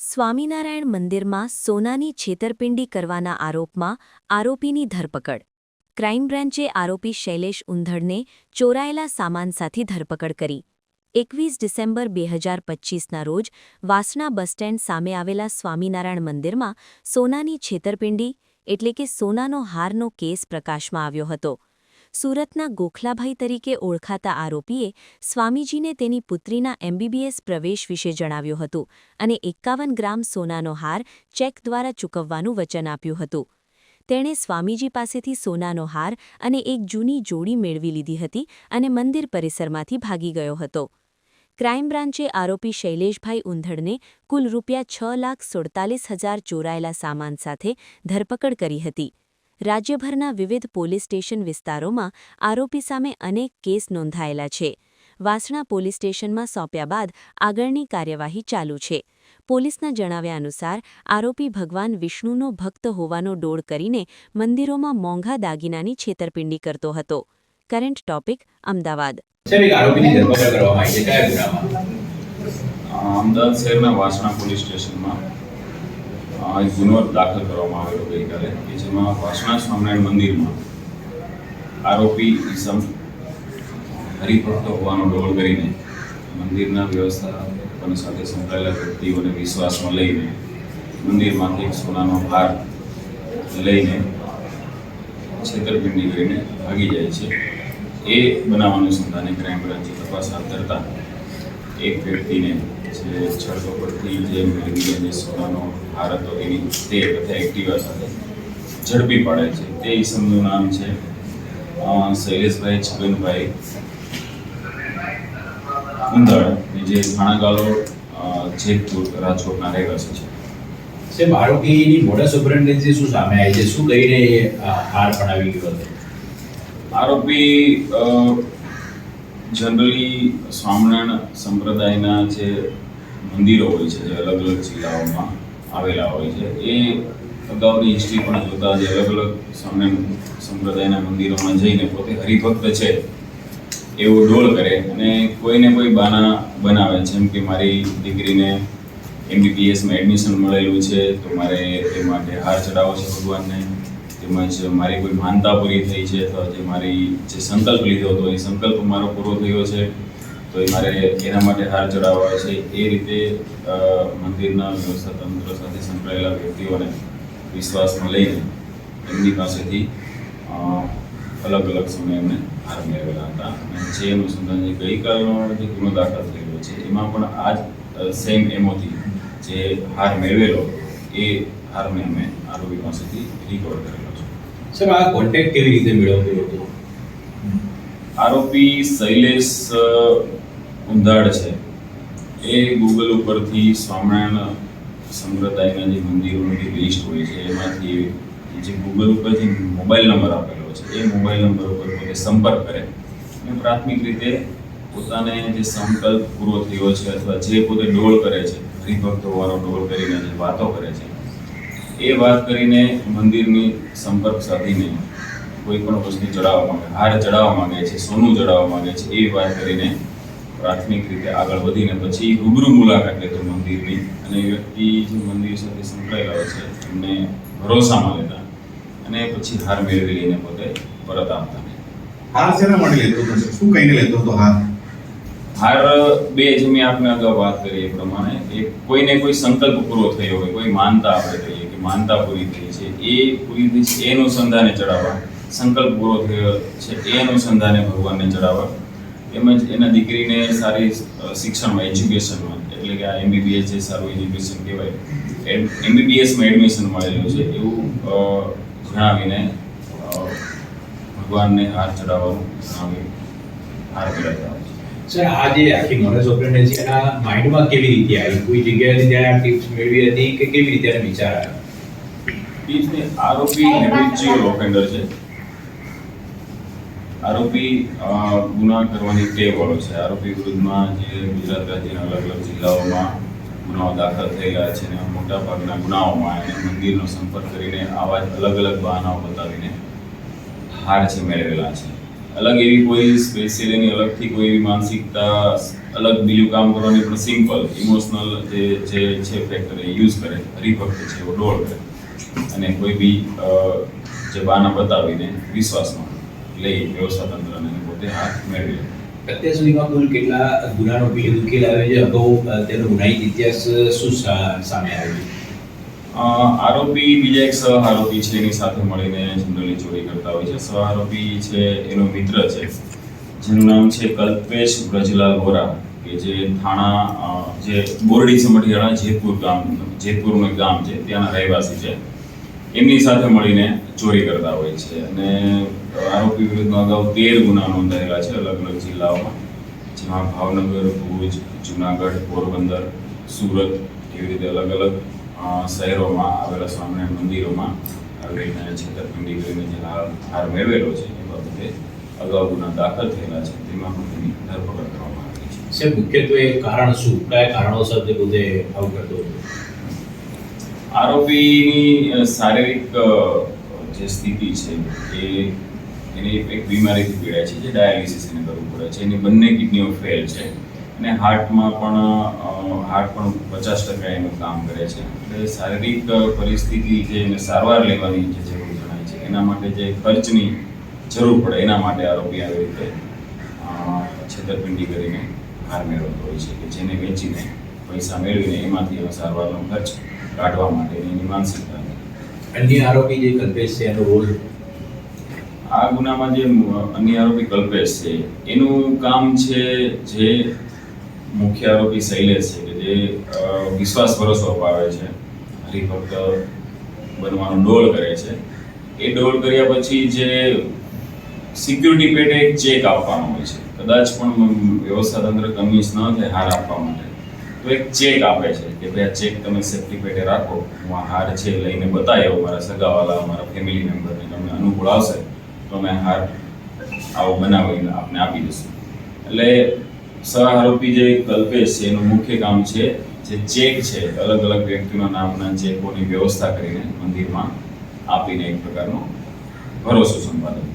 સ્વામિનારાયણ મંદિરમાં સોનાની છેતરપિંડી કરવાના આરોપમાં આરોપીની ધરપકડ. ક્રાઇમ બ્રાન્ચે આરોપી શૈલેષ ઉંધડને ચોરાયેલા સામાન સાથે ધરપકડ કરી. 21 ડિસેમ્બર 2025ના રોજ વાસણા બસ સ્ટેન્ડ સામે આવેલા સ્વામિનારાયણ મંદિરમાં સોનાની છેતરપિંડી એટલે કે સોનાનો હારનો કેસ પ્રકાશમાં આવ્યો હતો. સુરતના ગોખલાભાઈ તરીકે ઓળખાતા આરોપીએ સ્વામીજીને તેની પુત્રીના MBBS પ્રવેશ વિશે જણાવ્યું હતું અને 51 ગ્રામ સોનાનો હાર ચેક દ્વારા ચૂકવવાનું વચન આપ્યું હતું. તેણે સ્વામીજી પાસેથી સોનાનો હાર અને એક જૂની જોડી મેળવી લીધી હતી અને મંદિર પરિસરમાંથી ભાગી ગયો હતો. ક્રાઇમ બ્રાન્ચે આરોપી શૈલેષભાઈ ઉંધડને કુલ ₹6,47,000 ચોરાયેલા સામાન સાથે ધરપકડ કરી હતી. રાજ્યભરના વિવિધ પોલીસ સ્ટેશન વિસ્તારોમાં આરોપી સામે અનેક કેસ નોંધાયેલા છે. વાસણા પોલીસ સ્ટેશનમાં સોંપ્યા બાદ આગળની કાર્યવાહી ચાલુ છે. પોલીસના જણાવ્યા અનુસાર આરોપી ભગવાન વિષ્ણુનો ભક્ત હોવાનો ડોળ કરીને મંદિરોમાં મોંઘા દાગીનાની છેતરપિંડી કરતો હતો. Current topic Ahmedabad. અમદાવાદ શહેરના વાસણા પોલીસ સ્ટેશનમાં એક ગુનો દાખલ કરવામાં આવેલો ગઈકાલે કે જેમાં વાસણા સ્વામિનારાયણ મંદિરમાં આરોપી ઈસમ હરિભક્ત હોવાનો ડોળ કરીને મંદિરના વ્યવસ્થાપન સાથે સંકળાયેલા વ્યક્તિઓને વિશ્વાસમાં લઈને મંદિરમાંથી એક સોનાનો હાર લઈને છેતરપિંડી કરીને ભાગી જાય છે. એ બનાવ અનુસંધાને ક્રાઇમ બ્રાન્ચે તપાસ હાથ ધરતા એક વ્યક્તિને જે છત પરથી જે મેળવી જે સોનાનો હાર હતો એની તે તથા એક્ટિવા સાથે ઝડપી પાડે છે. તે ઈસમનું નામ છે શૈલેષભાઈ છગનભાઈ ઉંધડ, જે થાણાગાલો જેતપુર રાજકોટના રહેવાસી છે. સાહેબ, આરોપીની મોડસ ઓપરેન્ડી શું સામે આવી છે? શું કહીને હાર પડાવી ગયો હતો? આરોપી જનરલી સ્વામિનારાયણ સંપ્રદાયના જે મંદિરો હોય છે, જે અલગ અલગ જિલ્લાઓમાં આવેલા હોય છે, એ અગાઉની હિસ્ટ્રી પણ જોતા જે અલગ અલગ સ્વામિનારાયણ સંપ્રદાયના મંદિરોમાં જઈને પોતે હરિભક્ત છે એવો ડોળ કરે અને કોઈને કોઈ બાના બનાવે. જેમ કે મારી દીકરીને MBBSમાં એડમિશન મળેલું છે તો મારે એ માટે હાર ચડાવવો છે ભગવાનને, તેમજ મારી કોઈ માનતા પૂરી થઈ છે અથવા જે મારી જે સંકલ્પ લીધો હતો એ સંકલ્પ મારો પૂરો થયો છે તો એ મારે એના માટે હાર ચડાવવા છે. એ રીતે મંદિરના વ્યવસ્થા તંત્ર સાથે સંકળાયેલા વ્યક્તિઓને વિશ્વાસમાં લઈને એમની પાસેથી અલગ અલગ સમયે એમને હાર મેળવેલા હતા. અને જે અનુસંધાન જે ગઈકાલનો જે ગુનો દાખલ થયેલો છે એમાં પણ આ જ સેમ એમોથી જે હાર મેળવેલો એ હારને અમે આરોપી પાસેથી રિકવર કરેલો છે. સર, આ કોન્ટેક્ટ કેવી રીતે મેળવ્યો હતો? આરોપી શૈલેષ ઉંધાડ છે એ ગૂગલ ઉપરથી સ્વામિનારાયણ સંપ્રદાયના જે મંદિરોની જે લિસ્ટ હોય છે એમાંથી જે ગૂગલ ઉપર જે મોબાઈલ નંબર આપેલો છે એ મોબાઈલ નંબર ઉપર પોતે સંપર્ક કરે અને પ્રાથમિક રીતે પોતાને જે સંકલ્પ પૂરો થયો છે અથવા જે પોતે ડોળ કરે છે, હરિભક્ત હોવાનો ડોળ કરીને જે વાતો કરે છે એ વાત કરીને મંદિરની સંપર્ક સાધીને કોઈ પણ વસ્તુ ચડાવવા માંગે, હાર ચડાવવા માંગે છે, સોનું ચડાવવા માંગે છે, એ વાત કરીને પ્રાથમિક રીતે આગળ વધીને પછી રૂબરૂ મુલાકાત લેતો મંદિરની અને એ વ્યક્તિ જે મંદિર સાથે સંકળાયેલા હોય છે એમને ભરોસામાં લેતા અને પછી હાર મેળવી લઈને પોતે પરત આવતા. હાર શેના માટે લેતો હતો? શું કહીને લેતો હતો હાર? હાર બે જે મેં આપને અગાઉ વાત કરી એ પ્રમાણે એક કોઈને કોઈ સંકલ્પ પૂરો થયો હોય, કોઈ માનતા આપણે કહીએ કે માનતા પૂરી થઈ છે એ પૂરી થઈ છે એ અનુસંધાને ચડાવવા, સંકલ્પ પૂરો થયો છે એ અનુસંધાને ભગવાનને ચડાવવા, તેમજ એના દીકરીને સારી શિક્ષણમાં, એજ્યુકેશનમાં એટલે કે આ MBBS જે સારું એજ્યુકેશન કહેવાય, MBBSમાં એડમિશન મળેલું છે એવું જણાવીને ભગવાનને હાર ચડાવવાનું જણાવી હાર ચડાવતા હોય છે. સર, આ જે આખી મોડસ ઓપરેન્ડી છે એના માઇન્ડમાં કેવી રીતે આવી? કોઈ જગ્યાએથી ત્યાં આ ટિપ્સ મેળવી હતી કે કેવી રીતે એને વિચાર આવ્યો? ટીપ્સને આરોપી હેબિચ્યુઅલ ઓફેન્ડર છે. આરોપી ગુના કરવાની ટેવ વાળો છે. આરોપી વિરુદ્ધમાં જે ગુજરાત રાજ્યના અલગ અલગ જિલ્લાઓમાં ગુનાઓ દાખલ થયેલા છે અને મોટાભાગના ગુનાઓમાં એને મંદિરનો સંપર્ક કરીને આવા જ અલગ અલગ બહાનાઓ બતાવીને હાર છે મેળવેલા છે. અલગ એવી કોઈ સ્પેશિયલ એની અલગથી કોઈ એવી માનસિકતા અલગ બીજું કામ કરવાની પણ સિમ્પલ ઇમોશનલ જે છે ફેક્ટર એ યુઝ કરે, હરિભક્ત છે એવો ડોળ કરે અને કોઈ બી જે બાના બતાવીને વિશ્વાસમાં લઈ વ્યવસ્થા તંત્રને પોતે હાથ મેળવી લે. અત્યાર સુધીમાં કુલ કેટલા ગુનાનો પીડિત ઉકેલ આવ્યો છે? અગાઉ તેનો ગુનાહિત ઇતિહાસ શું સામે આવ્યો છે? આરોપી બીજા એક સહ આરોપી છે એની સાથે મળીને જનરલી ચોરી કરતા હોય છે. સહ આરોપી છે એનો મિત્ર છે જેનું નામ છે કલ્પેશ બ્રજલાલ વોરા, કે જે થાણા જે બોરડી સમઢિયાળા જેતપુરનું એક ગામ છે ત્યાંના રહેવાસી છે. એમની સાથે મળીને ચોરી કરતા હોય છે અને આરોપી વિરુદ્ધમાં અગાઉ 13 ગુના નોંધાયેલા છે અલગ અલગ જિલ્લાઓમાં, જેમાં ભાવનગર, ભુજ, જુનાગઢ, પોરબંદર, સુરત એવી રીતે અલગ અલગ શહેરોમાં આવેલા સ્વામિનારાયણ મંદિરોમાં આવી રીતના છેતરપિંડી કરીને જે હાર મેળવેલો છે એ બાબતે અગાઉ ગુના દાખલ થયેલા છે, તેમાં પણ તેની ધરપકડ કરવામાં આવી છે. સાહેબ, મુખ્યત્વે કારણ શું, કયા કારણોસર તે પોતે આવું કરતો હતો? આરોપીની શારીરિક જે સ્થિતિ છે એ એની એક બીમારીથી પીડાય છે જે ડાયાલિસિસ એને કરવું પડે છે. એની બંને કિડનીઓ ફેલ છે અને હાર્ટ પણ 50% એનું કામ કરે છે. એટલે શારીરિક પરિસ્થિતિ જે એને સારવાર લેવાની જે જરૂર જણાય છે એના માટે જે ખર્ચની જરૂર પડે એના માટે આરોપી આવી રીતે છેતરપિંડી કરીને હાર મેળવતો હોય છે કે જેને વેચીને પૈસા મેળવીને એમાંથી એનો સારવારનો ખર્ચ કાઢવા માટે એની માનસિકતા. અન્ય આરોપી જે કલ્પેશ છે એનો રોલ? આ ગુનામાં જે અન્ય આરોપી કલ્પેશ છે એનું કામ છે જે મુખ્ય આરોપી શૈલેષ છે કે જે વિશ્વાસ ભરોસો અપાવે છે, હરિભક્ત બનવાનો ડોળ કરે છે. એ ડોળ કર્યા પછી જે સિક્યુરિટી પેટે એક ચેક આપવાનો હોય છે, કદાચ પણ વ્યવસ્થા તંત્ર કન્વિન્સ ન થાય હાર આપવા માટે તો એક ચેક આપે છે કે ભાઈ આ ચેક તમે સેફટી પેટે રાખો, હું આ હાર છે લઈને બતાવ્યો મારા સગાવાલા, મારા ફેમિલી મેમ્બરને, તમને અનુકૂળ આવશે તો અમે હાર આવો બનાવીને આપને આપી દઈશું. એટલે સહ આરોપી જે કલ્પેશ છે એનું મુખ્ય કામ છે જે ચેક છે અલગ અલગ વ્યક્તિઓના નામના ચેકોની વ્યવસ્થા કરીને મંદિરમાં આપીને એક પ્રકારનો ભરોસો સંપાદન.